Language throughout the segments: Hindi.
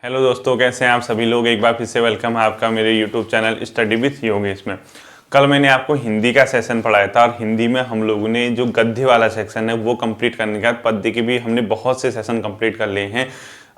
हेलो दोस्तों, कैसे हैं आप सभी लोग। एक बार फिर से वेलकम है आपका मेरे YouTube channel study with Yogesh में। कल मैंने आपको हिंदी का सेशन पढ़ाया था और हिंदी में हम लोगों ने जो गद्य वाला सेक्शन है वो कंप्लीट करने के बाद पद्य के भी हमने बहुत से सेशन कंप्लीट कर लिए हैं।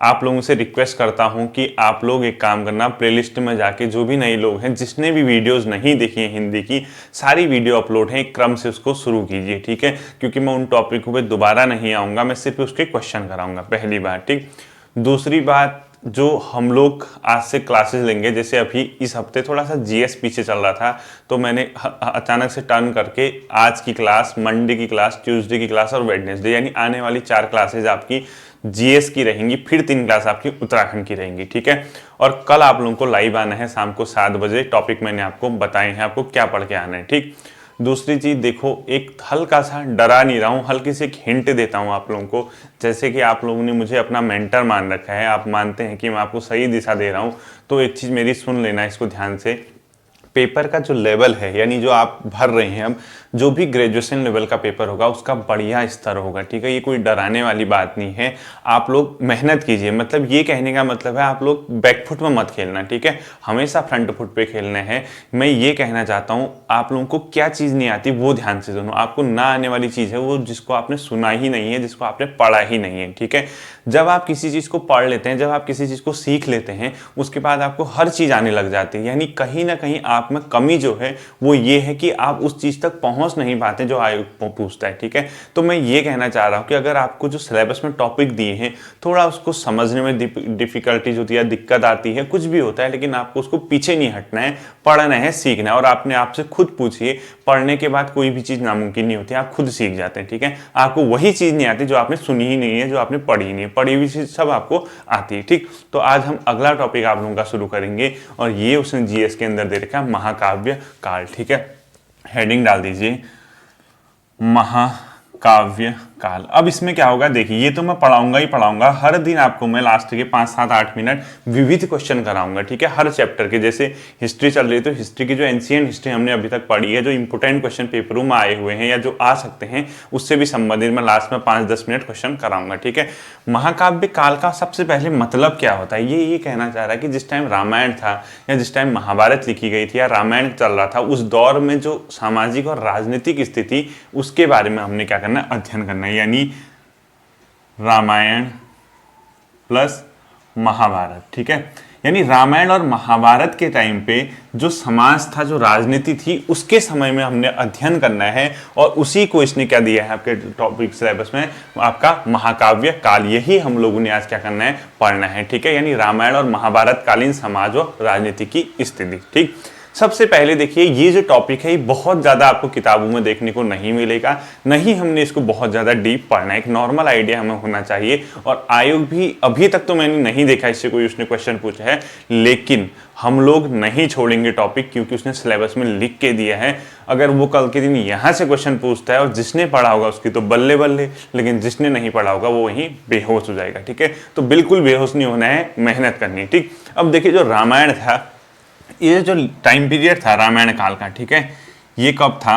आप लोगों से रिक्वेस्ट करता हूं कि आप लोग एक काम करना, प्लेलिस्ट में जाके जो भी नए लोग हैं जिसने भी वीडियोस नहीं देखी हैं हिंदी की, सारी वीडियो अपलोड हैं, एक क्रम से उसको शुरू कीजिए, ठीक है। क्योंकि मैं उन टॉपिकों पे दोबारा नहीं आऊँगा, मैं सिर्फ उसके क्वेश्चन कराऊंगा, पहली बात, ठीक। दूसरी बात, जो हम लोग आज से क्लासेस लेंगे, जैसे अभी इस हफ्ते थोड़ा सा जीएस पीछे चल रहा था तो मैंने अचानक से टर्न करके आज की क्लास, मंडे की क्लास, ट्यूसडे की क्लास और वेडनेसडे, यानी आने वाली 4 क्लासेज आपकी जीएस की रहेंगी, फिर 3 क्लास आपकी उत्तराखंड की रहेंगी, ठीक है। और कल आप लोगों को लाइव आना है शाम को 7 बजे। टॉपिक मैंने आपको बताए हैं, आपको क्या पढ़ के आना है, ठीक। दूसरी चीज देखो, एक हल्का सा डरा नहीं रहा हूँ, हल्की सी एक हिंट देता हूँ आप लोगों को। जैसे कि आप लोगों ने मुझे अपना मेंटर मान रखा है, आप मानते हैं कि मैं आपको सही दिशा दे रहा हूँ, तो एक चीज मेरी सुन लेना इसको ध्यान से। पेपर का जो लेवल है, यानी जो आप भर रहे हैं, अब जो भी ग्रेजुएशन लेवल का पेपर होगा उसका बढ़िया स्तर होगा, ठीक है। ये कोई डराने वाली बात नहीं है। आप लोग मेहनत कीजिए, मतलब ये कहने का मतलब है आप लोग बैकफुट में मत खेलना, ठीक है, हमेशा फ्रंट फुट पे खेलना है। मैं ये कहना चाहता हूँ, आप लोगों को क्या चीज़ नहीं आती वो ध्यान से सुनो। आपको ना आने वाली चीज़ है वो जिसको आपने सुना ही नहीं है, जिसको आपने पढ़ा ही नहीं है, ठीक है। जब आप किसी चीज़ को पढ़ लेते हैं, जब आप किसी चीज़ को सीख लेते हैं, उसके बाद आपको हर चीज़ आने लग जाती है। यानी कहीं ना कहीं आप में कमी जो है वो ये है कि आप उस चीज़ तक पहुंच नहीं पाते जो आयोग पूछता है, ठीक है। तो मैं ये कहना चाह रहा हूँ कि अगर आपको जो सिलेबस में टॉपिक दिए हैं थोड़ा उसको समझने में डिफिकल्टीज होती है, दिक्कत आती है, कुछ भी होता है, लेकिन आपको उसको पीछे नहीं हटना है, पढ़ना है, सीखना है। और आपने आपसे खुद पूछिए, पढ़ने के बाद कोई भी चीज़ नामुमकिन नहीं होती, आप खुद सीख जाते हैं, ठीक है। आपको वही चीज़ नहीं आती जो आपने सुनी ही नहीं है, जो आपने पढ़ी ही नहीं है, पढ़ी हुई चीज़ सब आपको आती है, ठीक। तो आज हम अगला टॉपिक आप लोगों का शुरू करेंगे और ये उसने जीएस के अंदर दे रखा है, महाकाव्य काल, ठीक है। हेडिंग डाल दीजिए महाकाव्य काल। अब इसमें क्या होगा, देखिए ये तो मैं पढ़ाऊंगा ही पढ़ाऊंगा, हर दिन आपको मैं लास्ट के 5, 7, 8 मिनट विविध क्वेश्चन कराऊंगा, ठीक है, हर चैप्टर के। जैसे हिस्ट्री चल रही है तो हिस्ट्री की जो एंशिएंट हिस्ट्री हमने अभी तक पढ़ी है, जो इंपोर्टेंट क्वेश्चन पेपरों में आए हुए हैं या जो आ सकते हैं, उससे भी संबंधित मैं लास्ट में 5-10 मिनट क्वेश्चन कराऊंगा, ठीक है। महाकाव्य काल का सबसे पहले मतलब क्या होता है, ये कहना चाह रहा है कि जिस टाइम रामायण था या जिस टाइम महाभारत लिखी गई थी या रामायण चल रहा था, उस दौर में जो सामाजिक और राजनीतिक स्थिति, उसके बारे में हमने क्या करना है, अध्ययन करना है। यानी रामायण प्लस महाभारत, ठीक है। यानी रामायण और महाभारत के टाइम पे जो समाज था, जो राजनीति थी, उसके समय में हमने अध्ययन करना है और उसी को इसने क्या दिया है आपके टॉपिक सिलेबस में, आपका महाकाव्य काल। यही हम लोगों ने आज क्या करना है, पढ़ना है, ठीक है। यानी रामायण और महाभारत कालीन समाज और राजनीति की स्थिति, ठीक। सबसे पहले देखिए, ये जो टॉपिक है ये बहुत ज़्यादा आपको किताबों में देखने को नहीं मिलेगा, नहीं हमने इसको बहुत ज़्यादा डीप पढ़ना है, एक नॉर्मल आइडिया हमें होना चाहिए। और आयोग भी अभी तक तो मैंने नहीं देखा इससे कोई उसने क्वेश्चन पूछा है, लेकिन हम लोग नहीं छोड़ेंगे टॉपिक, क्योंकि उसने सिलेबस में लिख के दिया है। अगर वो कल के दिन यहाँ से क्वेश्चन पूछता है और जिसने पढ़ा होगा उसकी तो बल्ले बल्ले, लेकिन जिसने नहीं पढ़ा होगा वो वहीं बेहोश हो जाएगा, ठीक है। तो बिल्कुल बेहोश नहीं होना है, मेहनत करनी है, ठीक। अब देखिए, जो रामायण था, ये जो टाइम पीरियड था रामायण काल का, ठीक है, ये कब था।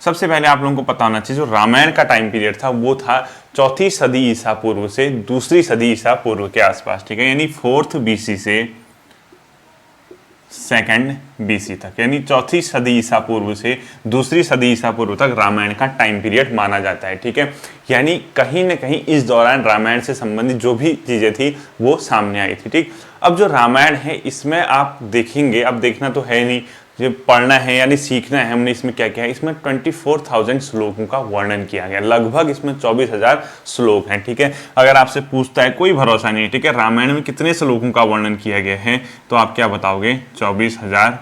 सबसे पहले आप लोगों को पता होना चाहिए, जो रामायण का टाइम पीरियड था वो था 4वीं सदी ईसा पूर्व से 2री सदी ईसा पूर्व के आसपास, ठीक है। यानी 4th BC से 2nd BC तक, यानी 4वीं सदी ईसा पूर्व से 2री सदी ईसा पूर्व तक रामायण का टाइम पीरियड माना जाता है, ठीक है। यानी कहीं ना कहीं इस दौरान रामायण से संबंधित जो भी चीजें थी वो सामने आई थी, ठीक। अब जो रामायण है इसमें आप देखेंगे, अब देखना तो है नहीं, जो पढ़ना है यानी सीखना है हमने। इसमें क्या क्या है, इसमें 24,000 श्लोकों का वर्णन किया गया, लगभग इसमें 24,000 श्लोक हैं, ठीक है। अगर आपसे पूछता है, कोई भरोसा नहीं, ठीक है, रामायण में कितने श्लोकों का वर्णन किया गया है, तो आप क्या बताओगे, 24,000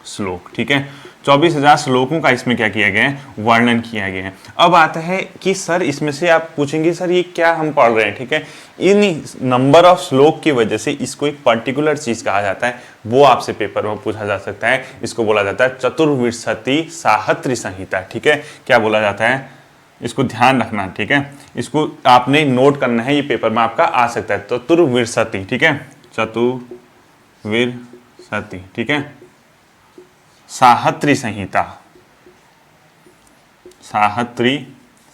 श्लोक, ठीक है। 24,000 श्लोकों का इसमें क्या किया गया है, वर्णन किया गया है। अब आता है कि सर इसमें से आप पूछेंगे सर ये क्या हम पढ़ रहे हैं, ठीक है। इन नंबर ऑफ श्लोक की वजह से इसको एक पर्टिकुलर चीज कहा जाता है, वो आपसे पेपर में पूछा जा सकता है। इसको बोला जाता है चतुर्विंशति साहस्त्र संहिता, ठीक है। क्या बोला जाता है, इसको ध्यान रखना, ठीक है, इसको आपने नोट करना है, ये पेपर में आपका आ सकता है। चतुर्विंशति, ठीक है, चतुर्विंशति, ठीक है, साहस्त्री संहिता, साहस्त्री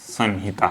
संहिता,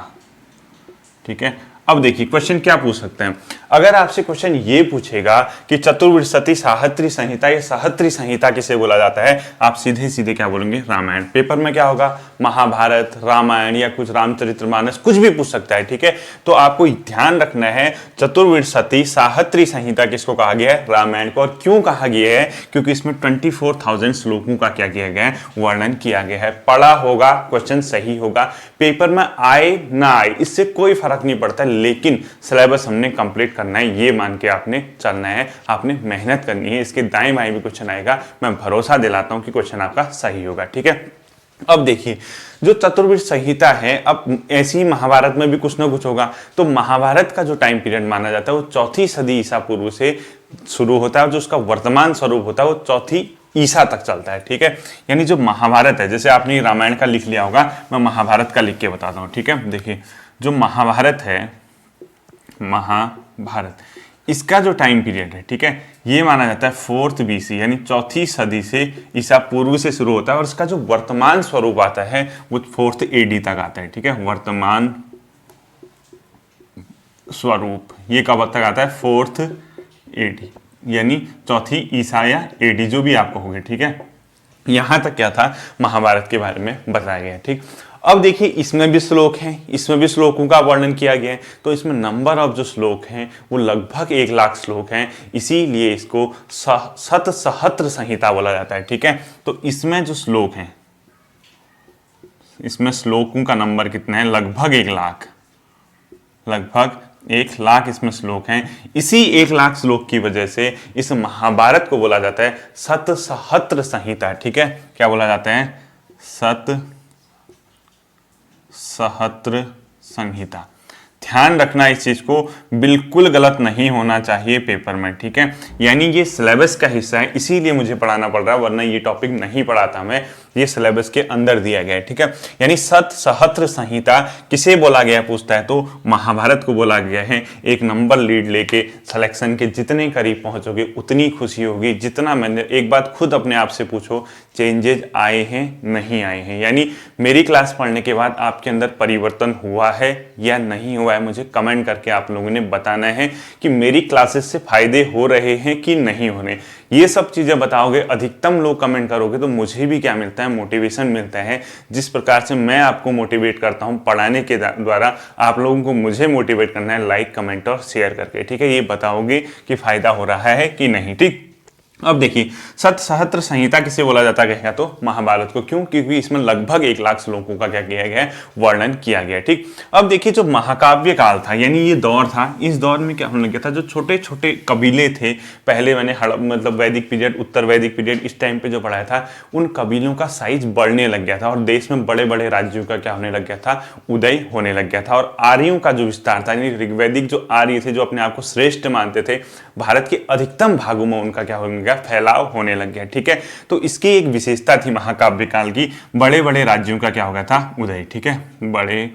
ठीक है। अब देखिए क्वेश्चन क्या पूछ सकते हैं। अगर आपसे क्वेश्चन ये पूछेगा कि चतुर्विंशति साहस्त्री संहिता या साहस्त्री संहिता किसे बोला जाता है, आप सीधे सीधे क्या बोलेंगे, रामायण। पेपर में क्या होगा, महाभारत, रामायण या कुछ रामचरितमानस, कुछ भी पूछ सकता है, ठीक है। तो आपको ध्यान रखना है चतुर्विंशति साहस्त्री संहिता किसको कहा गया है, रामायण को। और क्यों कहा गया है, क्योंकि इसमें 24,000 श्लोकों का क्या किया गया है, वर्णन किया गया है। पढ़ा होगा, क्वेश्चन सही होगा, पेपर में आए ना आए इससे कोई फर्क नहीं पड़ता, लेकिन सिलेबस हमने कंप्लीट करना है, ये मान के आपने चलना है, आपने मेहनत करनी है। इसके दाएं बाएं भी क्वेश्चन आएगा, मैं भरोसा दिलाता हूं कि क्वेश्चन आपका सही होगा, ठीक है। अब देखिए जो चतुर्विंश संहिता है, अब ऐसी ही महाभारत में भी कुछ ना कुछ होगा। तो महाभारत का जो टाइम पीरियड माना जाता है वो 4वीं सदी ईसा पूर्व से शुरू होता है, और जो उसका वर्तमान स्वरूप होता है वो 4वीं ईसा तक चलता है, ठीक है। यानी जो महाभारत है, जैसे आपने रामायण का लिख लिया होगा, मैं महाभारत का लिख के बताता हूँ, ठीक है। देखिए जो महाभारत है, महाभारत, इसका जो टाइम पीरियड है, ठीक है, ये माना जाता है 4th BC यानी 4वीं सदी से ईसा पूर्व से शुरू होता है, और इसका जो वर्तमान स्वरूप आता है वो 4th AD तक आता है, ठीक है। वर्तमान स्वरूप ये कब तक आता है, 4th AD यानी 4वीं ईसा या AD जो भी आपको होगी, ठीक है। यहां तक क्या था महाभारत के बारे में बताया गया, ठीक। अब देखिए इसमें भी श्लोक हैं, इसमें भी श्लोकों का वर्णन किया गया है। तो इसमें नंबर ऑफ जो श्लोक हैं वो लगभग 1 लाख श्लोक हैं, इसीलिए इसको सत सहस्त्र संहिता बोला जाता है, ठीक है। तो इसमें जो श्लोक हैं, इसमें श्लोकों का नंबर कितना है, लगभग 1 लाख, लगभग 1 लाख इसमें श्लोक हैं। इसी 1 लाख श्लोक की वजह से इस महाभारत को बोला जाता है सत सहस्त्र संहिता, ठीक है। क्या बोला जाता है, सत सहस्त्र संहिता। ध्यान रखना इस चीज को, बिल्कुल गलत नहीं होना चाहिए पेपर में, ठीक है। यानी ये सिलेबस का हिस्सा है, इसीलिए मुझे पढ़ाना पड़ रहा है, वरना ये टॉपिक नहीं पढ़ाता मैं, ये सिलेबस के अंदर दिया गया है, ठीक है। यानी सत सहस्त्र संहिता किसे बोला गया पूछता है तो महाभारत को बोला गया है। एक नंबर लीड लेके सिलेक्शन के जितने करीब पहुंचोगे उतनी खुशी होगी। जितना मैंने, एक बात खुद अपने आप से पूछो, चेंजेज आए हैं नहीं आए हैं, यानी मेरी क्लास पढ़ने के बाद आपके अंदर परिवर्तन हुआ है या नहीं हुआ है, मुझे कमेंट करके आप लोगों ने बताना है कि मेरी क्लासेस से फायदे हो रहे हैं कि नहीं हो रहे। ये सब चीजें बताओगे, अधिकतम लोग कमेंट करोगे तो मुझे भी क्या मिलता है, मोटिवेशन मिलता है। जिस प्रकार से मैं आपको मोटिवेट करता हूं पढ़ाने के द्वारा, आप लोगों को मुझे मोटिवेट करना है लाइक, कमेंट और शेयर करके, ठीक है। ये बताओगे कि फायदा हो रहा है कि नहीं, ठीक। अब देखिए सत सहस्त्र संहिता किसे बोला जाता है, तो महाभारत को। क्यों, क्योंकि इसमें लगभग 1 लाख श्लोकों का क्या किया गया है, वर्णन किया गया, ठीक। अब देखिए जो महाकाव्य काल था, यानी ये दौर था, इस दौर में क्या होने लगा था, जो छोटे छोटे कबीले थे, पहले मैंने मतलब वैदिक पीरियड, उत्तर वैदिक पीरियड, इस टाइम पे जो पढ़ाया था, उन कबीलों का साइज बढ़ने लग गया था, और देश में बड़े बड़े राज्यों का क्या होने लग गया था, उदय होने लग गया था। और आर्यों का जो विस्तार था, यानी ऋग्वैदिक जो आर्य थे, जो अपने आप को श्रेष्ठ मानते थे, भारत के अधिकतम भागों में उनका क्या होने लगा, फैलाव होने लग गया, ठीक है। तो इसकी एक विशेषता थी महाकाव्य काल की, बड़े बड़े राज्यों का क्या हो गया था, उदय, ठीक है। बड़े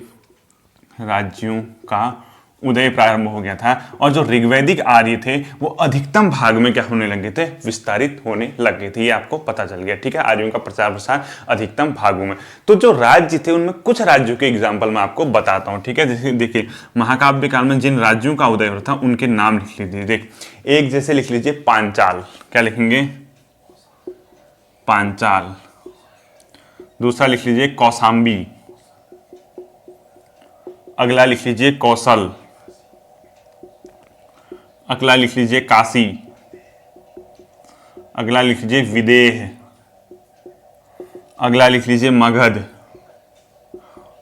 राज्यों का उदय प्रारंभ हो गया था, और जो ऋग्वैदिक आर्य थे वो अधिकतम भाग में क्या होने लगे थे, विस्तारित होने लग गए थे। ये आपको पता चल गया, ठीक है। आर्यों का प्रचार प्रसार अधिकतम भागों में। तो जो राज्य थे उनमें कुछ राज्यों के एग्जाम्पल मैं आपको बताता हूं, ठीक है। जैसे देखिए महाकाव्य काल में जिन राज्यों का उदय हो था उनके नाम लिख लीजिए। देख, एक जैसे लिख लीजिए पांचाल, क्या लिखेंगे, पांचाल। दूसरा लिख लीजिए कौशाम्बी, अगला लिख लीजिए कौशल, अगला लिख लीजिए काशी, अगला लिख लीजिए विदेह, अगला लिख लीजिए मगध,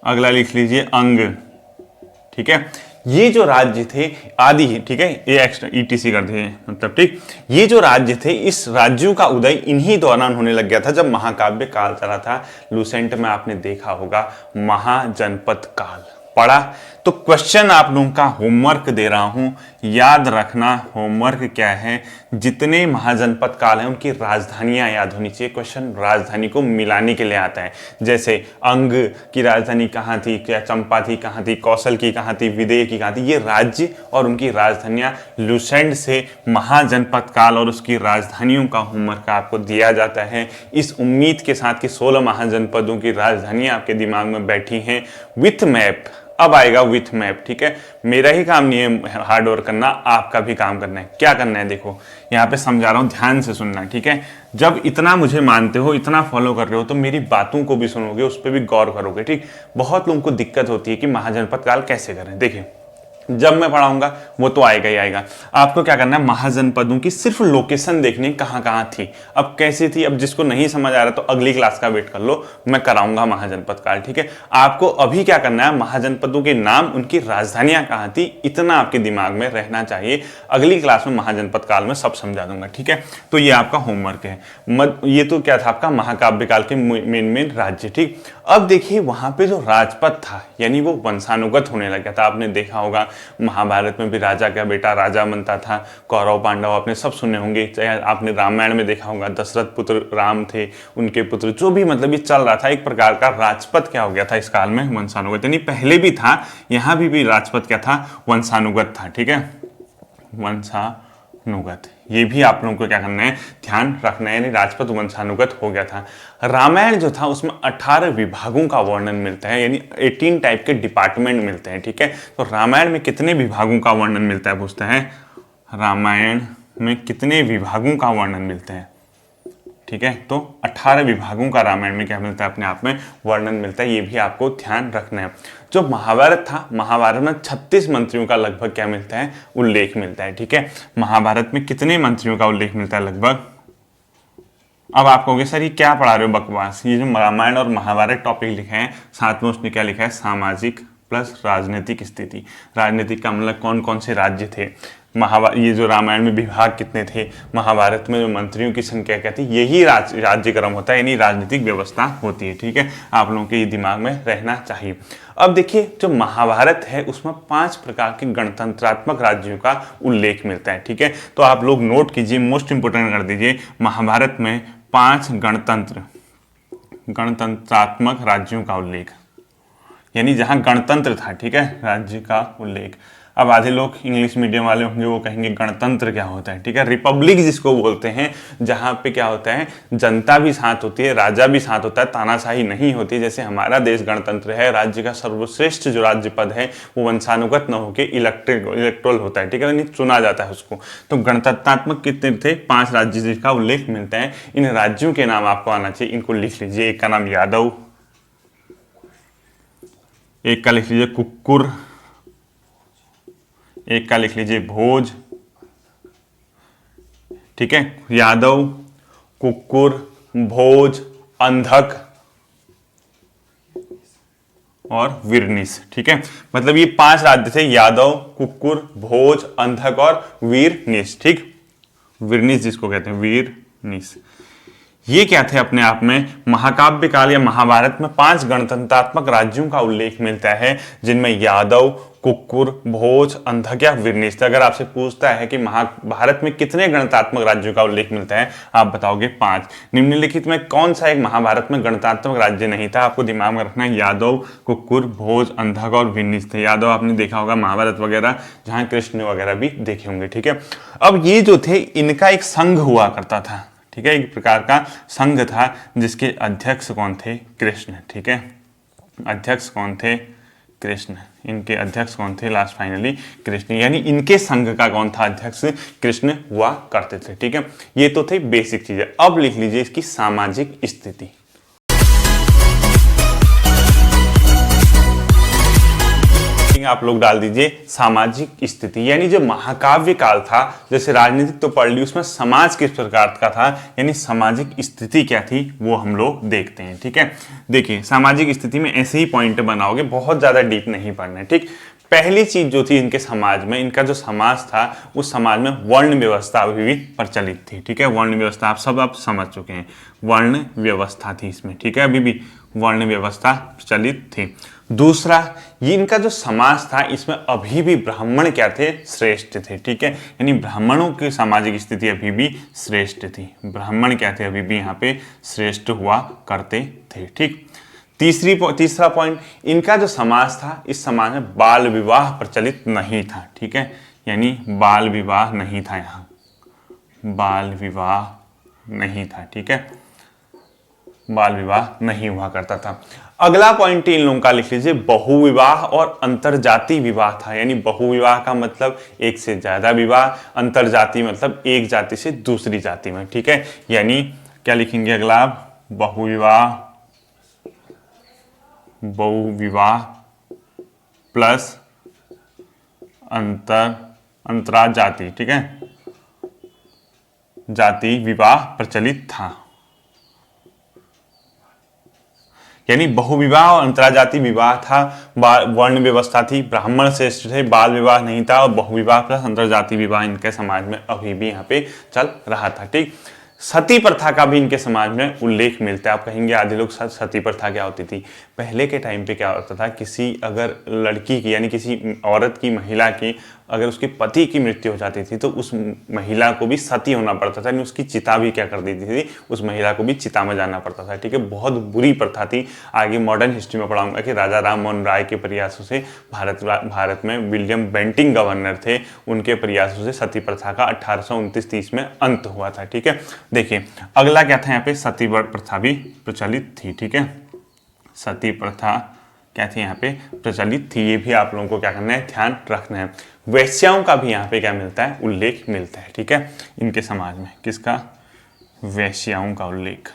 अगला लिख लीजिए अंग, ठीक है। ये जो राज्य थे आदि, ठीक है, ये एक्स्ट्रा ETC कर दिए मतलब, ठीक। ये जो राज्य थे, इस राज्यों का उदय इन्हीं दौरान होने लग गया था जब महाकाव्य काल चला था। लूसेंट में आपने देखा होगा महाजनपद काल पढ़ा। तो क्वेश्चन आप लोगों का होमवर्क दे रहा हूं, याद रखना होमवर्क क्या है, जितने महाजनपद काल हैं उनकी राजधानियां याद होनी चाहिए। क्वेश्चन राजधानी को मिलाने के लिए आता है, जैसे अंग की राजधानी कहाँ थी, क्या चंपा थी, कहाँ थी, कौशल की कहाँ थी, विदेह की कहाँ थी। ये राज्य और उनकी राजधानियां लूसेंट से महाजनपद काल और उसकी राजधानियों का होमवर्क आपको दिया जाता है, इस उम्मीद के साथ कि 16 महाजनपदों की राजधानियां आपके दिमाग में बैठी हैं विथ मैप। अब आएगा विथ मैप, ठीक है। मेरा ही काम नहीं है हार्ड वर्क करना, आपका भी काम करना है। क्या करना है देखो, यहाँ पे समझा रहा हूँ, ध्यान से सुनना, ठीक है। जब इतना मुझे मानते हो, इतना फॉलो कर रहे हो, तो मेरी बातों को भी सुनोगे, उस पर भी गौर करोगे, ठीक। बहुत लोगों को दिक्कत होती है कि महाजनपद काल कैसे करें। देखिए, जब मैं पढ़ाऊंगा वो तो आएगा ही आएगा। आपको क्या करना है, महाजनपदों की सिर्फ लोकेशन देखनी, कहाँ कहाँ थी, अब कैसी थी। अब जिसको नहीं समझ आ रहा तो अगली क्लास का वेट कर लो, मैं कराऊंगा महाजनपद काल, ठीक है। आपको अभी क्या करना है, महाजनपदों के नाम, उनकी राजधानियां कहाँ थी, इतना आपके दिमाग में रहना चाहिए। अगली क्लास में महाजनपद काल में सब समझा दूंगा, ठीक है। तो ये आपका होमवर्क है। ये तो क्या था आपका महाकाव्य काल के मेन राज्य, ठीक। अब देखिए वहां पे जो राजपद था, यानी वो वंशानुगत होने लगा था। आपने देखा होगा महाभारत में भी राजा का बेटा राजा बनता था, कौरव पांडव आपने सब सुने होंगे, चाहे आपने रामायण में देखा होगा, दशरथ पुत्र राम थे, उनके पुत्र, जो भी मतलब ये चल रहा था, एक प्रकार का राजपद क्या हो गया था इस काल में, वंशानुगत। यानी पहले भी था, यहां भी राजपद क्या था, वंशानुगत था, ठीक है, वंशानुगत। ये भी आप लोगों को क्या करना है, ध्यान रखना है, यानी राजपद वंशानुगत हो गया था। रामायण जो था उसमें 18 विभागों का वर्णन मिलता है, यानी 18 टाइप के डिपार्टमेंट मिलते हैं, ठीक है। तो रामायण में कितने विभागों का वर्णन मिलता है, पूछता है, रामायण में कितने विभागों का वर्णन मिलता है, ठीक है। तो 18 विभागों का रामायण में क्या मिलता है, अपने आप में वर्णन मिलता है। ये भी आपको ध्यान रखना है। जो महाभारत था, महाभारत में 36 मंत्रियों का लगभग क्या मिलता है, उल्लेख मिलता है, ठीक है। महाभारत में कितने मंत्रियों का उल्लेख मिलता है, लगभग। अब आप कहोगे सर ये क्या पढ़ा रहे हो, बकवास। ये जो रामायण और महाभारत टॉपिक लिखे हैं, साथ में उसने क्या लिखा है, सामाजिक प्लस राजनीतिक स्थिति। राजनीतिक का मतलब कौन कौन से राज्य थे, ये जो रामायण में विभाग कितने थे, महाभारत में जो मंत्रियों की संख्या क्या थी, यही राज्यक्रम होता है, यानी राजनीतिक व्यवस्था होती है, ठीक है। आप लोगों के ये दिमाग में रहना चाहिए। अब देखिए, जो महाभारत है उसमें 5 प्रकार के गणतंत्रात्मक राज्यों का उल्लेख मिलता है, ठीक है। तो आप लोग नोट कीजिए, मोस्ट इंपोर्टेंट कर दीजिए, महाभारत में 5 गणतंत्रात्मक राज्यों का उल्लेख, यानी जहां गणतंत्र था, ठीक है, राज्य का उल्लेख। अब आधे लोग इंग्लिश मीडियम वाले होंगे, वो कहेंगे गणतंत्र क्या होता है, ठीक है। रिपब्लिक जिसको बोलते हैं, जहां पे क्या होता है, जनता भी साथ होती है, राजा भी साथ होता है, तानाशाही नहीं होती। जैसे हमारा देश गणतंत्र है, राज्य का सर्वश्रेष्ठ जो राज्य पद है वो वंशानुगत न होकर इलेक्टोरल होता है, ठीक है, यानी चुना जाता है उसको। तो गणतंत्रात्मक कितने थे, 5 राज्य जिसका उल्लेख मिलता है। इन राज्यों के नाम आपको आना चाहिए, इनको लिख लीजिए। एक का नाम यादव, एक का लिख लीजिए कुक्कुर, एक का लिख लीजिए भोज, ठीक है। यादव, कुक्कुर, भोज, अंधक और वीरनीस, ठीक है। मतलब ये 5 राज्य थे, यादव, कुक्कुर, भोज, अंधक और वीरनीस, ठीक। वीरनीस जिसको कहते हैं, वीरनीस। ये क्या थे अपने आप में, महाकाव्य काल या महाभारत में 5 गणतंत्रात्मक राज्यों का उल्लेख मिलता है, जिनमें यादव, कुक्कुर, भोज, अंधक या वीरनीस। अगर आपसे पूछता है कि महाभारत में कितने गणतंत्रात्मक राज्यों का उल्लेख मिलता है, आप बताओगे 5। निम्नलिखित में कौन सा एक महाभारत में गणतंत्रात्मक राज्य नहीं था, आपको दिमाग में रखना है। यादव, कुक्कुर, भोज, अंधक और वीरनीस थे। यादव आपने देखा होगा महाभारत वगैरह, जहां कृष्ण वगैरह भी देखे होंगे, ठीक है। अब ये जो थे, इनका एक संघ हुआ करता था, ठीक है, एक प्रकार का संघ था, जिसके अध्यक्ष कौन थे, कृष्ण, ठीक है। अध्यक्ष कौन थे, कृष्ण। इनके अध्यक्ष कौन थे, लास्ट फाइनली कृष्ण, यानी इनके संघ का कौन था अध्यक्ष, कृष्ण हुआ करते थे, ठीक है। ये तो थे बेसिक चीजें। अब लिख लीजिए इसकी सामाजिक स्थिति। आप लोग डाल दीजिए सामाजिक स्थिति, यानी जो महाकाव्य काल था, जैसे राजनीतिक तो पढ़ ली, उसमें समाज किस प्रकार का था, यानी सामाजिक स्थिति क्या थी, वो हम लोग देखते हैं, ठीक है। देखिए, सामाजिक स्थिति में ऐसे ही पॉइंट बनाओगे, बहुत ज्यादा डीप नहीं पढ़ना है, ठीक। पहली चीज जो थी इनके समाज में, इनका जो समाज था, उस समाज में वर्ण व्यवस्था अभी भी प्रचलित थी, ठीक है। वर्ण व्यवस्था आप सब समझ चुके हैं, वर्ण व्यवस्था थी इसमें, ठीक है, अभी भी वर्ण व्यवस्था प्रचलित थी। दूसरा, ये इनका जो समाज था, इसमें अभी भी ब्राह्मण क्या थे, श्रेष्ठ थे, ठीक है, यानी ब्राह्मणों की सामाजिक स्थिति अभी भी श्रेष्ठ थी। ब्राह्मण क्या थे, अभी भी यहाँ पे श्रेष्ठ हुआ करते थे, ठीक। तीसरा पॉइंट, इनका जो समाज था, इस समाज में बाल विवाह प्रचलित नहीं था, ठीक है, यानी बाल विवाह नहीं था, यहाँ बाल विवाह नहीं था, ठीक है, बाल विवाह नहीं हुआ करता था। अगला पॉइंट इन लोगों का लिख लीजिए, बहुविवाह और अंतरजातीय विवाह था। यानी बहुविवाह का मतलब एक से ज्यादा विवाह, अंतरजातीय मतलब एक जाति से दूसरी जाति में, ठीक है। यानी क्या लिखेंगे अगला, बहुविवाह प्लस अंतराजाति, ठीक है, जाति विवाह प्रचलित था। यानी बहुविवाह और अंतराजाति विवाह था, वर्ण व्यवस्था थी, ब्राह्मण श्रेष्ठ थे, बाल विवाह नहीं था, और बहुविवाह प्लस अंतरजाति विवाह इनके समाज में अभी भी यहाँ पे चल रहा था, ठीक। सती प्रथा का भी इनके समाज में उल्लेख मिलता है। आप कहेंगे आधे लोग सती प्रथा क्या होती थी, पहले के टाइम पे क्या होता था, किसी अगर लड़की की यानी किसी औरत की, महिला की अगर उसके पति की मृत्यु हो जाती थी तो उस महिला को भी सती होना पड़ता था, यानी उसकी चिता भी क्या कर देती थी, उस महिला को भी चिता में जाना पड़ता था, ठीक है। बहुत बुरी प्रथा थी। आगे मॉडर्न हिस्ट्री में पढ़ाऊंगा कि राजा राम मोहन राय के प्रयासों से भारत में विलियम बेंटिंग गवर्नर थे, उनके प्रयासों से सती प्रथा का 1829-30 में अंत हुआ था, ठीक है। देखिए अगला क्या था यहाँ पे, सती प्रथा भी प्रचलित थी, ठीक है। सती प्रथा क्या थी यहाँ पे, प्रचलित थी। ये भी आप लोगों को क्या करना है, ध्यान रखना है। वैश्याओं का भी यहाँ पे क्या मिलता है, उल्लेख मिलता है, ठीक है, इनके समाज में। किसका, वैश्याओं का उल्लेख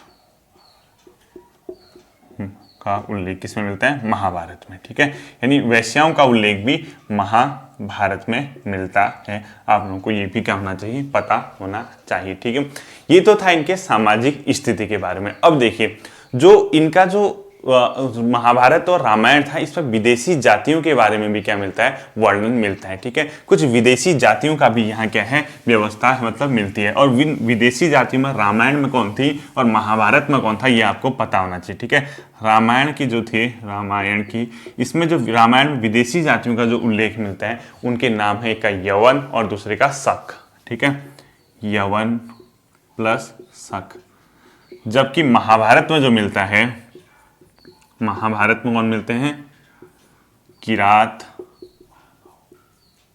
किसमें मिलता है, महाभारत में, ठीक है। यानी वैश्याओं का उल्लेख भी महाभारत में मिलता है। आप लोगों को ये भी क्या होना चाहिए, पता होना चाहिए, ठीक है। ये तो था इनके सामाजिक स्थिति के बारे में। अब देखिए जो इनका जो महाभारत और रामायण था, इस पर विदेशी जातियों के बारे में भी क्या मिलता है, वर्णन मिलता है, ठीक है। कुछ विदेशी जातियों का भी यहाँ क्या है, व्यवस्था मतलब मिलती है। और विदेशी जातियों में रामायण में कौन थी और महाभारत में कौन था, ये आपको पता होना चाहिए, ठीक है। रामायण की जो थी, रामायण की, इसमें जो रामायण में विदेशी जातियों का जो उल्लेख मिलता है, उनके नाम है, एक का यवन और दूसरे का शक, ठीक है, यवन प्लस शक। जबकि महाभारत में जो मिलता है, महाभारत में कौन मिलते हैं, किरात,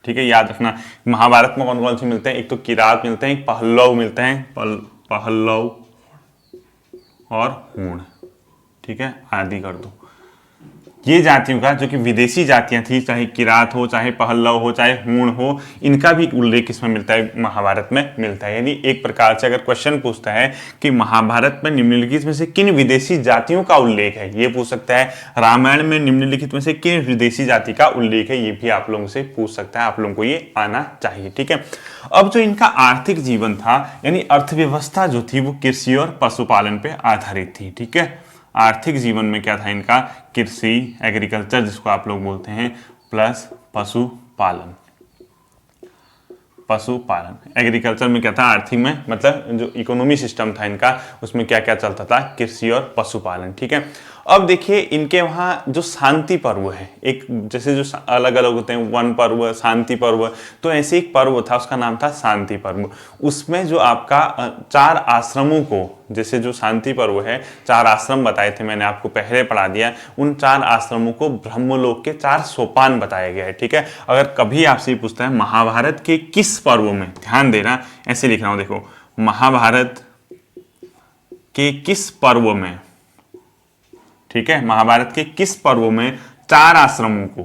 ठीक है, याद रखना। महाभारत में कौन कौन से मिलते हैं, एक तो किरात मिलते हैं, एक पहलव मिलते हैं, पहलव और हूण, ठीक है, आदि कर दो। ये जातियों का जो कि विदेशी जातियां थी, चाहे किरात हो, चाहे पहलव हो, चाहे हूण हो, इनका भी उल्लेख किसमें मिलता है, महाभारत में मिलता है। यानी एक प्रकार से अगर क्वेश्चन पूछता है कि महाभारत में निम्नलिखित में से किन विदेशी जातियों का उल्लेख है, ये पूछ सकता है। रामायण में निम्नलिखित में से किन विदेशी जाति का उल्लेख है, ये भी आप लोगों से पूछ सकता है। आप लोगों को ये आना चाहिए, ठीक है। अब जो इनका आर्थिक जीवन था, यानी अर्थव्यवस्था जो थी, वो कृषि और पशुपालन पे आधारित थी, ठीक है। आर्थिक जीवन में क्या था इनका, कृषि, एग्रीकल्चर जिसको आप लोग बोलते हैं, प्लस पशुपालन। एग्रीकल्चर में क्या था, आर्थिक में मतलब जो इकोनॉमी सिस्टम था इनका, उसमें क्या क्या चलता था, कृषि और पशुपालन, ठीक है। अब देखिए इनके वहाँ जो शांति पर्व है, एक जैसे जो अलग अलग होते हैं, वन पर्व, शांति पर्व, तो ऐसे एक पर्व था, उसका नाम था शांति पर्व। उसमें जो आपका 4 आश्रमों को, जैसे जो शांति पर्व है, 4 आश्रम बताए थे मैंने आपको पहले पढ़ा दिया, उन 4 आश्रमों को ब्रह्मलोक के 4 सोपान बताया गया है, ठीक है। अगर कभी आपसे पूछता है महाभारत के किस पर्व में, ध्यान देना, ऐसे लिख रहा हूं, देखो, महाभारत के किस पर्व में, ठीक है, महाभारत के किस पर्व में 4 आश्रमों को,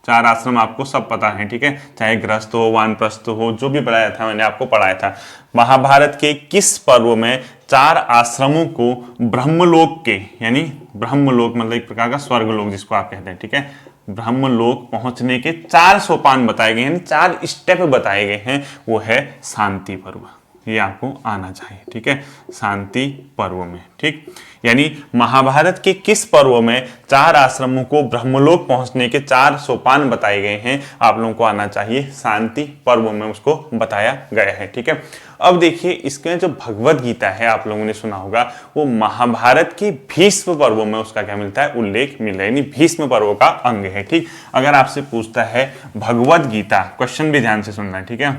4 आश्रम आपको सब पता है, ठीक है, चाहे गृहस्थ हो, वानप्रस्थ हो, जो भी पढ़ाया था मैंने आपको पढ़ाया था। महाभारत के किस पर्व में 4 आश्रमों को ब्रह्मलोक के, यानी ब्रह्मलोक मतलब एक प्रकार का स्वर्गलोक जिसको आप कहते हैं, ठीक है, ब्रह्मलोक पहुंचने के 4 सोपान बताए गए हैं, 4 स्टेप बताए गए हैं, वो है शांति पर्व। ये आपको आना चाहिए, ठीक है, शांति पर्व में, ठीक। यानी महाभारत के किस पर्व में 4 आश्रमों को ब्रह्मलोक पहुंचने के 4 सोपान बताए गए हैं, आप लोगों को आना चाहिए, शांति पर्व में उसको बताया गया है, ठीक है। अब देखिए इसके जो भगवत गीता है, आप लोगों ने सुना होगा, वो महाभारत के भीष्म पर्व में उसका क्या मिलता है, उल्लेख मिल रहा है, यानी भीष्म पर्व का अंग है, ठीक। अगर आपसे पूछता है भगवत गीता, क्वेश्चन भी ध्यान से सुनना है, ठीक है,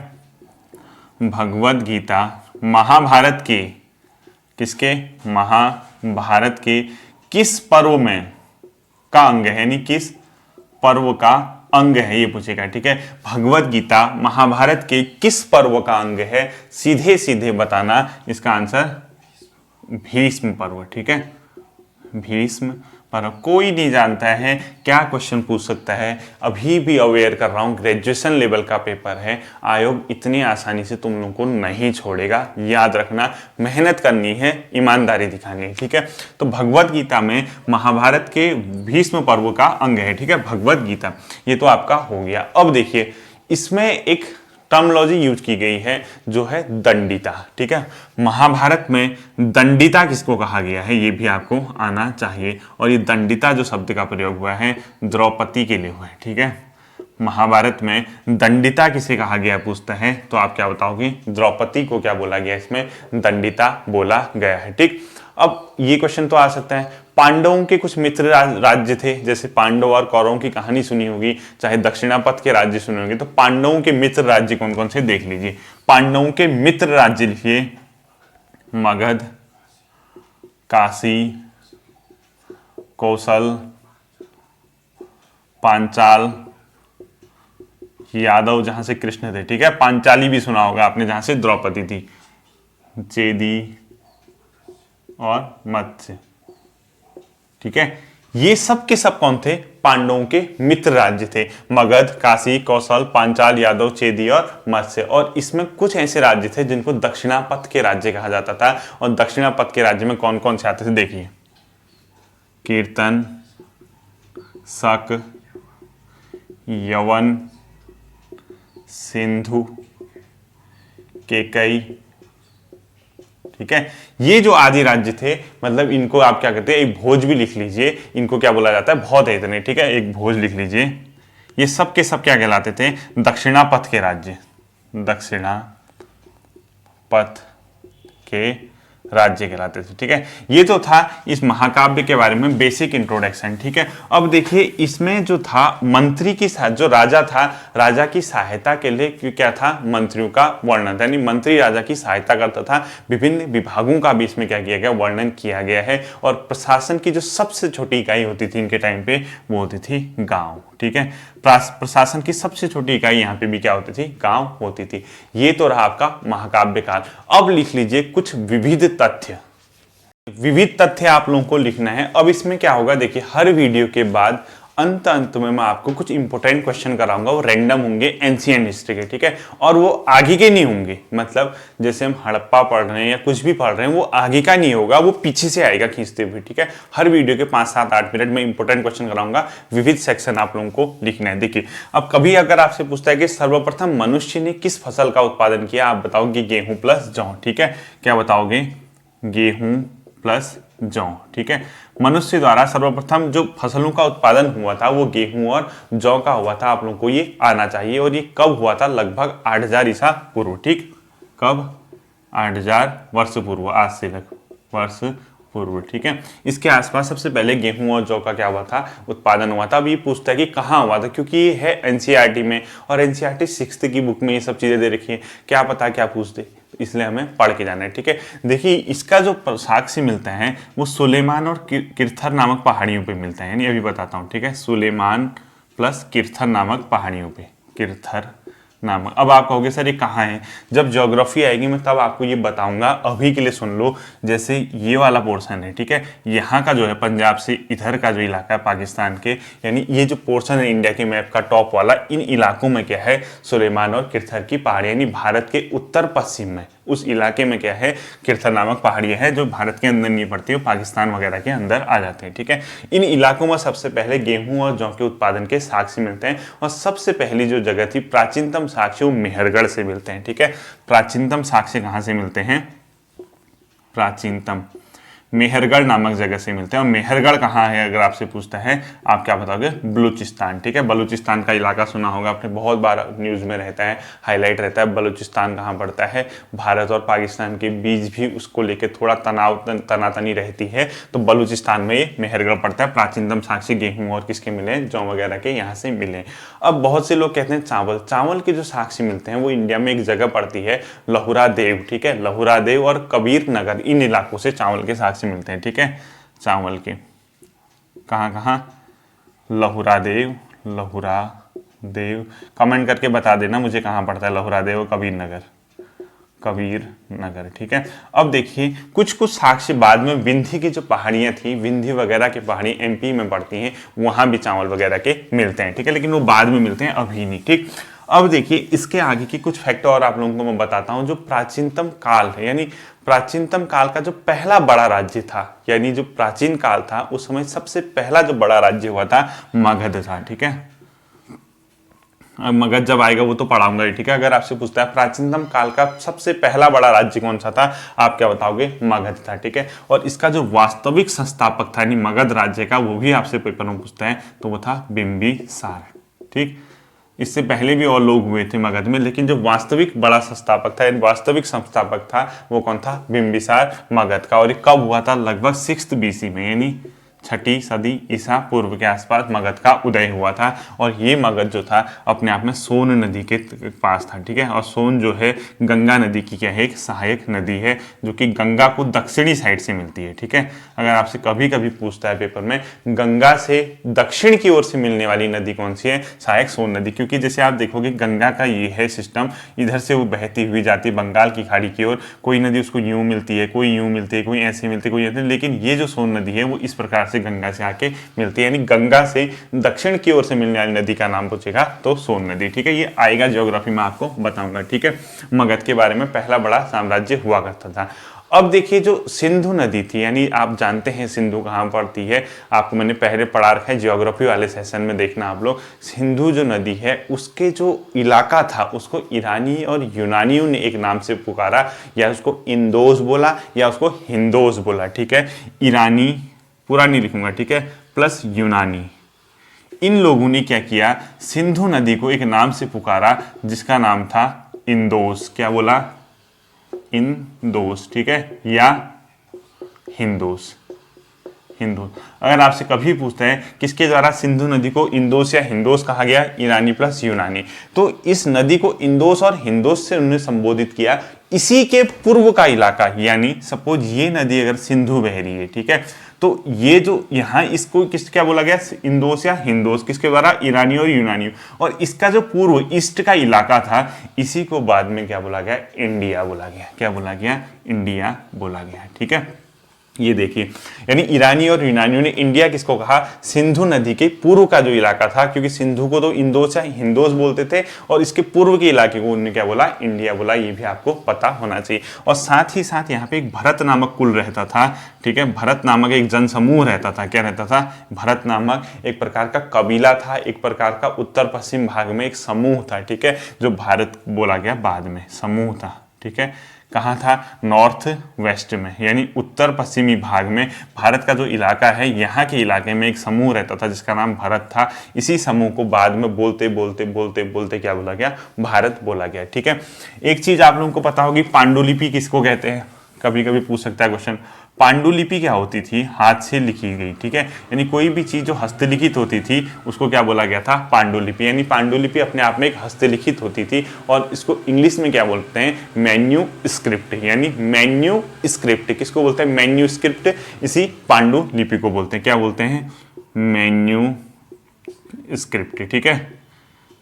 भगवत गीता महाभारत के, किसके, महाभारत के किस पर्व में का अंग है, यानी किस पर्व का अंग है, ये पूछेगा, ठीक है। भगवत गीता महाभारत के किस पर्व का अंग है, सीधे सीधे बताना, इसका आंसर भीष्म पर्व, ठीक है, भीष्म और कोई नहीं जानता है क्या क्वेश्चन पूछ सकता है। अभी भी अवेयर कर रहा हूँ, ग्रेजुएशन लेवल का पेपर है, आयोग इतनी आसानी से तुम लोगों को नहीं छोड़ेगा। याद रखना, मेहनत करनी है, ईमानदारी दिखानी है, ठीक है। तो भगवत गीता में महाभारत के भीष्म पर्व का अंग है, ठीक है, भगवत गीता। ये तो आपका हो गया। अब देखिए इसमें एक टर्मोलॉजी यूज की गई है जो है दंडिता, ठीक है। महाभारत में दंडिता किसको कहा गया है ये भी आपको आना चाहिए। और ये दंडिता जो शब्द का प्रयोग हुआ है द्रौपदी के लिए हुआ है, ठीक है। महाभारत में दंडिता किसे कहा गया पूछता है तो आप क्या बताओगे, द्रौपदी को क्या बोला गया, इसमें दंडिता बोला गया है, ठीक। अब ये क्वेश्चन तो आ सकता है, पांडवों के कुछ मित्र राज्य थे, जैसे पांडव और कौरवों की कहानी सुनी होगी, चाहे दक्षिणापथ के राज्य सुने होंगे, तो पांडवों के मित्र राज्य कौन कौन से देख लीजिए। पांडवों के मित्र राज्य लिखिए, मगध, काशी, कौशल, पांचाल, यादव जहां से कृष्ण थे, ठीक है। पांचाली भी सुना होगा आपने जहां से द्रौपदी थी, चेदी और मत्स्य, ठीक है। ये सब के सब कौन थे, पांडवों के मित्र राज्य थे, मगध, काशी, कौशल, पांचाल, यादव, चेदी और मत्स्य। और इसमें कुछ ऐसे राज्य थे जिनको दक्षिणापथ के राज्य कहा जाता था। और दक्षिणापथ के राज्य में कौन कौन से आते थे देखिए, कीर्तन, शक, यवन, सिंधु, केकई, ठीक है। ये जो आदि राज्य थे, मतलब इनको आप क्या कहते हैं, एक भोज भी लिख लीजिए, इनको क्या बोला जाता है, बहुत है इतने, ठीक है, एक भोज लिख लीजिए। ये सब के सब क्या कहलाते थे, दक्षिणापथ के राज्य, दक्षिणापथ के राज्य कहलाते थे, ठीक है। ये तो था इस महाकाव्य के बारे में बेसिक इंट्रोडक्शन, ठीक है। अब देखिए इसमें जो था मंत्री की जो राजा था, राजा की सहायता के लिए क्या था, मंत्रियों का वर्णन, यानी मंत्री राजा की सहायता करता था। विभिन्न विभागों का भी इसमें क्या किया गया, वर्णन किया गया है। और प्रशासन की जो सबसे छोटी इकाई होती थी इनके टाइम पे, वो होती थी गांव, ठीक है। प्रशासन की सबसे छोटी इकाई यहाँ पे भी क्या होती थी, गांव होती थी। ये तो रहा आपका महाकाव्य काल। अब लिख लीजिए कुछ विविध तथ्य, विविध तथ्य आप लोगों को लिखना है। अब इसमें क्या होगा देखिए, हर वीडियो के बाद अंत में मैं आपको कुछ इंपॉर्टेंट क्वेश्चन कराऊंगा, वो रैंडम होंगे एंशिएंट हिस्ट्री के, ठीक है। और वो आगे के नहीं होंगे, मतलब जैसे हम हड़प्पा पढ़ रहे हैं या कुछ भी पढ़ रहे हैं, वो आगे का नहीं होगा, वो पीछे से आएगा खींचते हुए, ठीक है। हर वीडियो के 5, 7, 8 मिनट में इंपॉर्टेंट क्वेश्चन कराऊंगा, विविध सेक्शन आप लोगों को लिखना है। देखिए अब कभी अगर आपसे पूछता है कि सर्वप्रथम मनुष्य ने किस फसल का उत्पादन किया, आप बताओगे गेहूं प्लस जौ, ठीक है। क्या बताओगे, गेहूं प्लस जौ, ठीक है। मनुष्य द्वारा सर्वप्रथम जो फसलों का उत्पादन हुआ था वो गेहूं और जौ का हुआ था, आप लोगों को ये आना चाहिए। और ये कब हुआ था, लगभग 8000 ईसा पूर्व, ठीक। कब, 8000 वर्ष पूर्व, आज से वर्ष पूर्व, ठीक है। इसके आसपास सबसे पहले गेहूं और जौ का क्या हुआ था, उत्पादन हुआ था। अब ये पूछता है कि कहाँ हुआ था, क्योंकि ये है एनसीईआरटी में, और एनसीईआरटी 6th की बुक में ये सब चीजें दे रखी है, क्या पता क्या पूछ दे, इसलिए हमें पढ़ के जाना है, ठीक है। देखिए इसका जो साक्ष्य मिलता है वो सुलेमान और किरथर नामक पहाड़ियों पे मिलता है, यानी अभी बताता हूँ, ठीक है। सुलेमान प्लस किरथर नामक पहाड़ियों पे, किरथर नामक। अब आप कहोगे सर ये कहाँ है, जब ज्योग्राफी आएगी मैं तब आपको ये बताऊंगा, अभी के लिए सुन लो। जैसे ये वाला पोर्शन है, ठीक है, यहाँ का जो है पंजाब से इधर का जो इलाका है पाकिस्तान के, यानी ये जो पोर्शन है इंडिया के मैप का टॉप वाला, इन इलाकों में क्या है, सुलेमान और किरथर की पहाड़ी, यानी भारत के उत्तर पश्चिम में उस इलाके में क्या है, किरथर नामक पहाड़ियाँ है, जो भारत के अंदर नहीं पड़ती है, पाकिस्तान वगैरह के अंदर आ जाते हैं, ठीक है। इन इलाकों में सबसे पहले गेहूं और जौ के उत्पादन के साक्ष्य मिलते हैं। और सबसे पहली जो जगह थी, प्राचीनतम साक्ष्य, वो मेहरगढ़ से मिलते हैं, ठीक है। प्राचीनतम साक्ष्य कहाँ से मिलते हैं, प्राचीनतम मेहरगढ़ नामक जगह से मिलते हैं। और मेहरगढ़ कहाँ है अगर आपसे पूछता है, आप क्या बताओगे, बलूचिस्तान, ठीक है। बलूचिस्तान का इलाका सुना होगा आपने, बहुत बार न्यूज़ में रहता है, हाईलाइट रहता है। बलूचिस्तान कहाँ पड़ता है, भारत और पाकिस्तान के बीच भी उसको लेकर थोड़ा तनातनी रहती है, तो बलूचिस्तान में ये मेहरगढ़ पड़ता है। प्राचीनतम साक्ष्य गेहूँ और किसके मिले, जौ वगैरह के यहाँ से मिले। अब बहुत से लोग कहते हैं चावल के जो साक्ष्य मिलते हैं वो इंडिया में एक जगह पड़ती है, लहुरा देव, ठीक है। लहुरा देव और कबीर नगर, इन इलाकों से चावल के साक्ष्य मिलते हैं, ठीक है। चावल के कहाँ कहाँ, लहुरा देव, कमेंट करके बता देना मुझे कहाँ पड़ता है लहुरा देव, कबीर नगर, कबीर नगर। ठीक है, अब देखिए कुछ कुछ साक्ष्य बाद में विंध्य की जो पहाड़ियां थी, विंध्य वगैरह की पहाड़ी एमपी में पड़ती हैं, वहां भी चावल वगैरह के मिलते हैं। ठीक है, लेकिन वो बाद में मिलते हैं, अभी नहीं। ठीक, अब देखिए इसके आगे की कुछ फैक्ट और आप लोगों को मैं बताता हूं। जो प्राचीनतम काल है, यानी प्राचीनतम काल का जो पहला बड़ा राज्य था, यानी जो प्राचीन काल था उस समय सबसे पहला जो बड़ा राज्य हुआ था मगध था। ठीक है, मगध जब आएगा वो तो पढ़ाऊंगा ही। ठीक है, अगर आपसे पूछता है प्राचीनतम काल का सबसे पहला बड़ा राज्य कौन सा था, आप क्या बताओगे, मगध था। ठीक है, और इसका जो वास्तविक संस्थापक था यानी मगध राज्य का, वो भी आपसे पेपर में पूछता है, तो वो था बिंबिसार। ठीक, इससे पहले भी और लोग हुए थे मगध में, लेकिन जो वास्तविक बड़ा संस्थापक था, वास्तविक संस्थापक था, वो कौन था, बिंबिसार मगध का। और ये कब हुआ था, लगभग 6th BC में, यानी 6ठी सदी ईसा पूर्व के आसपास मगध का उदय हुआ था। और ये मगध जो था अपने आप में सोन नदी के पास था। ठीक है, और सोन जो है गंगा नदी की क्या है, एक सहायक नदी है, जो कि गंगा को दक्षिणी साइड से मिलती है। ठीक है, अगर आपसे कभी कभी पूछता है पेपर में, गंगा से दक्षिण की ओर से मिलने वाली नदी कौन सी है, सहायक सोन नदी। क्योंकि जैसे आप देखोगे गंगा का ये है सिस्टम, इधर से वो बहती हुई जाती है बंगाल की खाड़ी की ओर, कोई नदी उसको यूं मिलती है, कोई यूं मिलती है, कोई ऐसे मिलती है, कोई ऐसे, लेकिन ये जो सोन नदी है वो इस प्रकार से गंगा से आके मिलती है, यानी गंगा से दक्षिण की ओर से मिलने वाली नदी का नाम पूछेगा तो सोन नदी। ठीक है, ये आएगा ज्योग्राफी में, आपको बताऊंगा। ठीक है, मगध के बारे में पहला बड़ा साम्राज्य हुआ करता था। अब देखिए जो सिंधु नदी थी, यानी आप जानते हैं सिंधु कहाँ पड़ती है, आपको मैंने पहले पढ़ा रखा है ज्योग्राफी वाले सेशन में, देखना आप लोग। सिंधु जो नदी है उसके जो इलाका था उसको ईरानी और यूनानियों ने एक नाम से पुकारा, या उसको इंदोस बोला या उसको हिंदोस बोला। ठीक है, ईरानी पूरा नहीं लिखूंगा, ठीक है, प्लस यूनानी, इन लोगों ने क्या किया, सिंधु नदी को एक नाम से पुकारा जिसका नाम था इंदोस। क्या बोला, इंदोस। ठीक है, या हिंदोस। हिंदोस। अगर आपसे कभी पूछते हैं किसके द्वारा सिंधु नदी को इंदोस या हिंदोस कहा गया, ईरानी प्लस यूनानी, तो इस नदी को इंदोस और हिंदोस से उन्होंने संबोधित किया। इसी के पूर्व का इलाका, यानी सपोज ये नदी अगर सिंधु बह रही है, ठीक है, तो ये जो यहाँ इसको किस क्या बोला गया, इंदोस या हिंदोस, किसके द्वारा, ईरानी और यूनानी। और इसका जो पूर्व ईस्ट का इलाका था, इसी को बाद में क्या बोला गया, इंडिया बोला गया। क्या बोला गया, इंडिया बोला गया। ठीक है, ये देखिए, यानी ईरानी और यूनानियों ने इंडिया किसको कहा, सिंधु नदी के पूर्व का जो इलाका था, क्योंकि सिंधु को तो इंदोस या हिंदोस बोलते थे, और इसके पूर्व के इलाके को उन्होंने क्या बोला, इंडिया बोला। ये भी आपको पता होना चाहिए। और साथ ही साथ यहाँ पे एक भरत नामक कुल रहता था। ठीक है, भरत नामक एक जनसमूह रहता था। क्या रहता था, भरत नामक एक प्रकार का कबीला था, एक प्रकार का उत्तर पश्चिम भाग में एक समूह था। ठीक है, जो भारत बोला गया बाद में, समूह था। ठीक है, कहाँ था, नॉर्थ वेस्ट में, यानी उत्तर पश्चिमी भाग में भारत का जो इलाका है, यहाँ के इलाके में एक समूह रहता था जिसका नाम भारत था। इसी समूह को बाद में बोलते बोलते बोलते बोलते क्या बोला गया, भारत बोला गया। ठीक है, एक चीज आप लोगों को पता होगी, पांडुलिपि किसको कहते हैं, कभी कभी पूछ सकता है क्वेश्चन। पांडुलिपि क्या होती थी, हाथ से लिखी गई। ठीक है, यानी कोई भी चीज जो हस्तलिखित होती थी उसको क्या बोला गया था, पांडुलिपि। यानी पांडुलिपि अपने आप में एक हस्तलिखित होती थी, और इसको इंग्लिश में क्या बोलते हैं, मैन्यू स्क्रिप्ट। यानी मैन्यू स्क्रिप्ट किसको बोलते हैं, मैन्यू स्क्रिप्ट, इसी पांडुलिपि को बोलते हैं। क्या बोलते हैं, मैन्यू स्क्रिप्ट। ठीक है,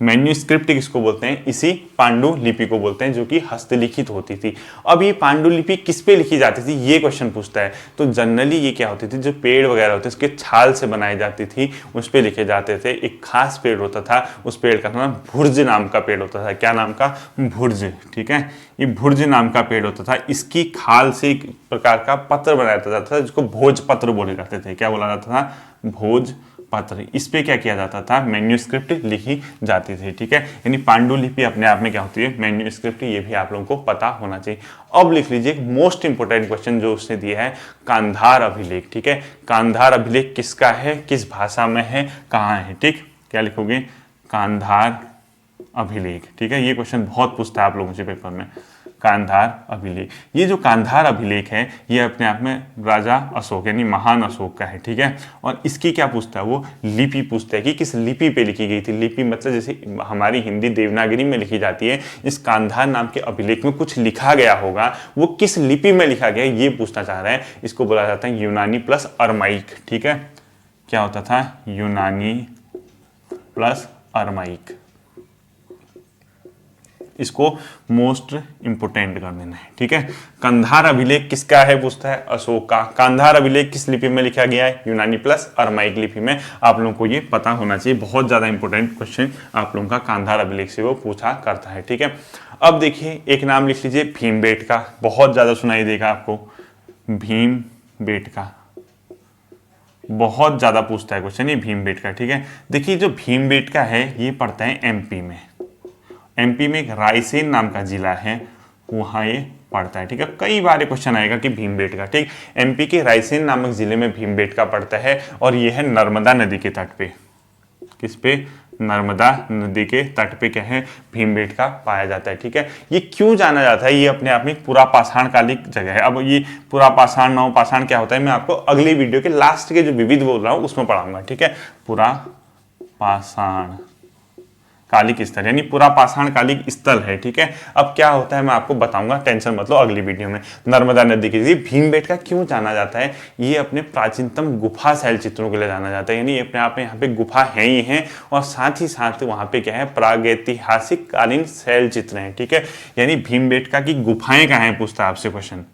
मैन्यूस्क्रिप्ट किसको बोलते हैं, इसी पांडुलिपि को बोलते हैं, जो कि हस्तलिखित होती थी। अब ये पांडुलिपि किस पे लिखी जाती थी, ये क्वेश्चन पूछता है। तो जनरली ये क्या होती थी, जो पेड़ वगैरह होते उसके छाल से बनाई जाती थी, उस पे लिखे जाते थे। एक खास पेड़ होता था, उस पेड़ का नाम भुर्ज नाम का पेड़ होता था। क्या नाम का, भुर्ज। ठीक है, ये भुर्ज नाम का पेड़ होता था। इसकी खाल से एक प्रकार का पत्र बनाया जाता था, जिसको भोजपत्र बोले जाते थे। क्या बोला जाता था, भोज पत्र। इस पे क्या किया जाता था, मैन्यूस्क्रिप्ट लिखी जाती थी। ठीक है, यानी पांडुलिपि अपने आप में क्या होती है, मैन्यूस्क्रिप्ट। ये भी आप लोगों को पता होना चाहिए। अब लिख लीजिए मोस्ट इंपोर्टेंट क्वेश्चन जो उसने दिया है, कांधार अभिलेख। ठीक है, कांधार अभिलेख किसका है, किस भाषा में है, कहाँ है। ठीक, क्या लिखोगे, कांधार अभिलेख। ठीक है, ये क्वेश्चन बहुत पूछता है आप लोगों से पेपर में, कांधार अभिलेख। ये जो कांधार अभिलेख है, ये अपने आप में राजा अशोक यानी महान अशोक का है। ठीक है, और इसकी क्या पूछता है, वो लिपि पूछता है कि किस लिपि पे लिखी गई थी। लिपि मतलब जैसे हमारी हिंदी देवनागरी में लिखी जाती है, इस कांधार नाम के अभिलेख में कुछ लिखा गया होगा, वो किस लिपि में लिखा गया ये पूछना चाह रहे हैं। इसको बोला जाता है यूनानी प्लस अरमाइक। ठीक है, क्या होता था, यूनानी प्लस अरमाइक। इसको मोस्ट इंपोर्टेंट कर देना है, ठीक है। कंधार अभिलेख किसका है पूछता है, अशोक का। कंधार अभिलेख किस लिपि में लिखा गया है, यूनानी प्लस अरमाइक लिपि में। आप लोगों को ये पता होना चाहिए, बहुत ज्यादा इंपॉर्टेंट क्वेश्चन आप लोगों का कंधार अभिलेख से वो पूछा करता है, ठीक है। अब देखिए एक नाम लिख लीजिए भीमबेटका, बहुत ज्यादा सुनाई देगा आपको, भीमबेटका बहुत ज्यादा पूछता है क्वेश्चन ये भीमबेटका, ठीक है। देखिए जो भीमबेटका है ये पड़ता है एमपी में, एमपी में एक रायसेन नाम का जिला है, वहां ये पड़ता है, ठीक है। कई बार क्वेश्चन आएगा कि भीमबेटका, ठीक, एमपी के रायसेन नामक जिले में भीमबेटका पड़ता है और यह है नर्मदा नदी के तट पे। किस पे, नर्मदा नदी के तट पे क्या है, भीमबेटका पाया जाता है, ठीक है। ये क्यों जाना जाता है, ये अपने आप में एक पुरापाषाण कालिक जगह है। अब ये पुरापाषाण नवपाषाण क्या होता है मैं आपको अगली वीडियो के लास्ट के जो विविध बोल रहा हूं उसमें पढ़ाऊंगा, ठीक है। पुरापाषाण कालिक स्थल यानी पुरापाषाण कालिक स्थल है, ठीक है। अब क्या होता है मैं आपको बताऊंगा, टेंशन मत लो अगली वीडियो में। नर्मदा नदी के लिए भीमबेटका क्यों जाना जाता है, ये अपने प्राचीनतम गुफा शैल चित्रों के लिए जाना जाता है, यानी अपने आप में यहाँ पे गुफा है ही है और साथ ही साथ वहाँ पे क्या है, प्रागैतिहासिक कालीन शैल चित्र हैं, ठीक है। यानी भीमबेटका की गुफाएं कहाँ है पूछता है आपसे क्वेश्चन,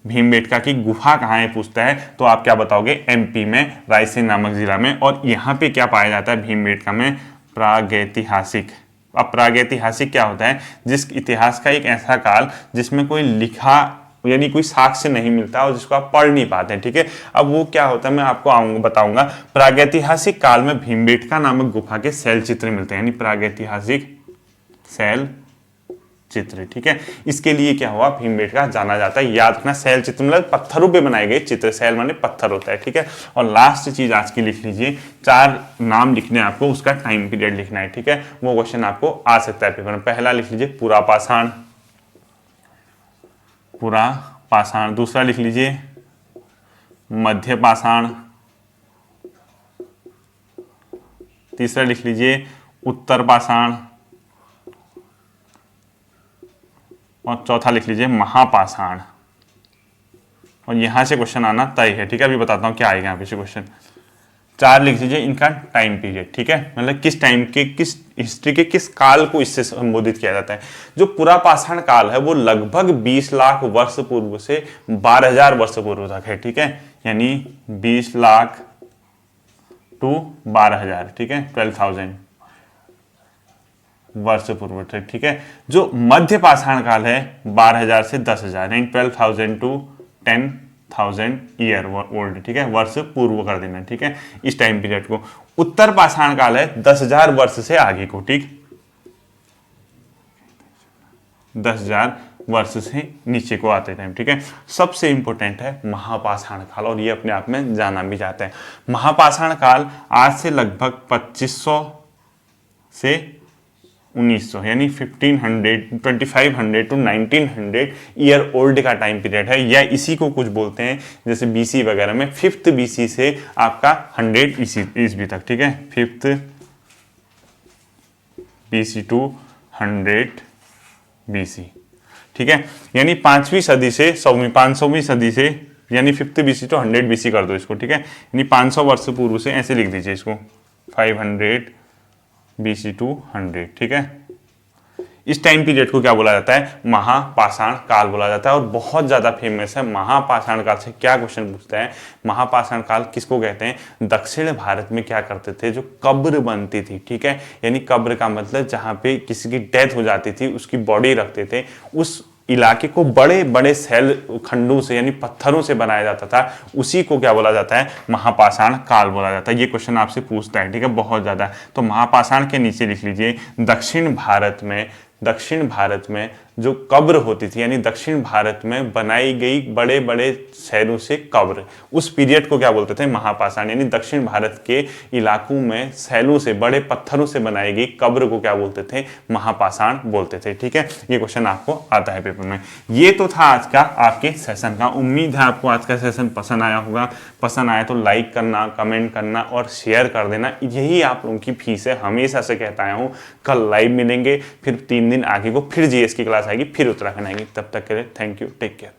भीमबेटका की गुफा कहाँ है पूछता है, तो आप क्या बताओगे, एमपी में रायसेन नामक जिला में। और यहाँ पे क्या पाया जाता है भीमबेटका में, प्रागैतिहासिक। अब प्रागैतिहासिक क्या होता है, जिस इतिहास का एक ऐसा काल जिसमें कोई लिखा यानी कोई साक्ष्य नहीं मिलता और जिसको आप पढ़ नहीं पाते, ठीक है। अब वो क्या होता है मैं आपको बताऊंगा। प्रागैतिहासिक काल में भीमबेटका नामक गुफा के शैल चित्र मिलते हैं, यानी प्रागैतिहासिक शैल चित्र, ठीक है। इसके लिए क्या हुआ, भीमबेटका जाना जाता है। याद रखना शैल चित्र मतलब पत्थरों पे बनाए गए चित्र, शैल माने पत्थर होता है, ठीक है। और लास्ट चीज आज की लिख लीजिए, 4 नाम लिखने हैं आपको, उसका टाइम पीरियड लिखना है, ठीक है। वो क्वेश्चन आपको आ सकता है पेपर में। पहला लिख लीजिए पुरापाषाण, पुरापाषाण। दूसरा लिख लीजिए मध्यपाषाण। तीसरा लिख लीजिए उत्तरपाषाण और चौथा लिख लीजिए महापाषाण। और यहां से क्वेश्चन आना तय है, ठीक है। अभी बताता हूं क्या आएगा यहाँ पे क्वेश्चन। 4 लिख लीजिए इनका टाइम पीरियड, ठीक है, मतलब किस टाइम के, किस हिस्ट्री के किस काल को इससे संबोधित किया जाता है। जो पुरापाषाण काल है वो लगभग 20 लाख वर्ष पूर्व से 12,000 वर्ष पूर्व तक है, ठीक है। यानी 20 लाख टू 12,000, ठीक है, 12,000 वर्ष पूर्व तक, ठीक है। जो मध्य पाषाण काल है 12,000 से 10,000 यानी 12,000 टू 10,000 ईयर ओल्ड, ठीक है, वर्ष पूर्व कर देना, ठीक है, इस टाइम पीरियड को। उत्तर पाषाण काल है 10,000 वर्ष से आगे को, ठीक, 10,000 वर्ष से नीचे को आते टाइम, ठीक है। सबसे इंपॉर्टेंट है महापाषाण काल और ये अपने आप में जाना भी जाता है। महापाषाण काल आज से लगभग 2500 से 1900 यानी 2500 टू 1900 ईयर ओल्ड का टाइम पीरियड है, या इसी को कुछ बोलते हैं जैसे बीसी वगैरह में 5th BC से आपका 100 ईस्वी तक, ठीक है, 5th BC टू 100 BC, ठीक है। यानी 5वीं सदी से 500वीं सदी से यानी 5th BC टू 100 BC कर दो इसको, ठीक है। यानी 500 वर्ष पूर्व से ऐसे लिख दीजिए इसको, 500 BC टू 100, ठीक है। इस टाइम पीरियड को क्या बोला जाता है, महापाषाण काल बोला जाता है और बहुत ज्यादा फेमस है। महापाषाण काल से क्या क्वेश्चन पूछता है, महापाषाण काल किसको कहते हैं, दक्षिण भारत में क्या करते थे, जो कब्र बनती थी, ठीक है। यानी कब्र का मतलब जहां पे किसी की डेथ हो जाती थी उसकी बॉडी रखते थे, उस इलाके को बड़े बड़े शैल खंडों से यानी पत्थरों से बनाया जाता था, उसी को क्या बोला जाता है, महापाषाण काल बोला जाता है। ये क्वेश्चन आपसे पूछता है, ठीक है, बहुत ज्यादा। तो महापाषाण के नीचे लिख लीजिए दक्षिण भारत में जो कब्र होती थी यानी दक्षिण भारत में बनाई गई बड़े बड़े शहरों से कब्र, उस पीरियड को क्या बोलते थे, महापाषाण। यानी दक्षिण भारत के इलाकों में शैलों से बड़े पत्थरों से बनाई गई कब्र को क्या बोलते थे, महापाषाण बोलते थे, ठीक है। ये क्वेश्चन आपको आता है पेपर में। ये तो था आज का आपके सेशन का। उम्मीद है आपको आज का सेशन पसंद आया होगा। पसंद आया तो लाइक करना, कमेंट करना और शेयर कर देना, यही आप लोगों की फीस है। हमेशा से कहता आया हूँ, कल लाइव मिलेंगे, फिर 3 दिन आगे को फिर जीएस की क्लास आएगी, फिर उत्तराखंड आएगी। तब तक के लिए थैंक यू, टेक केयर।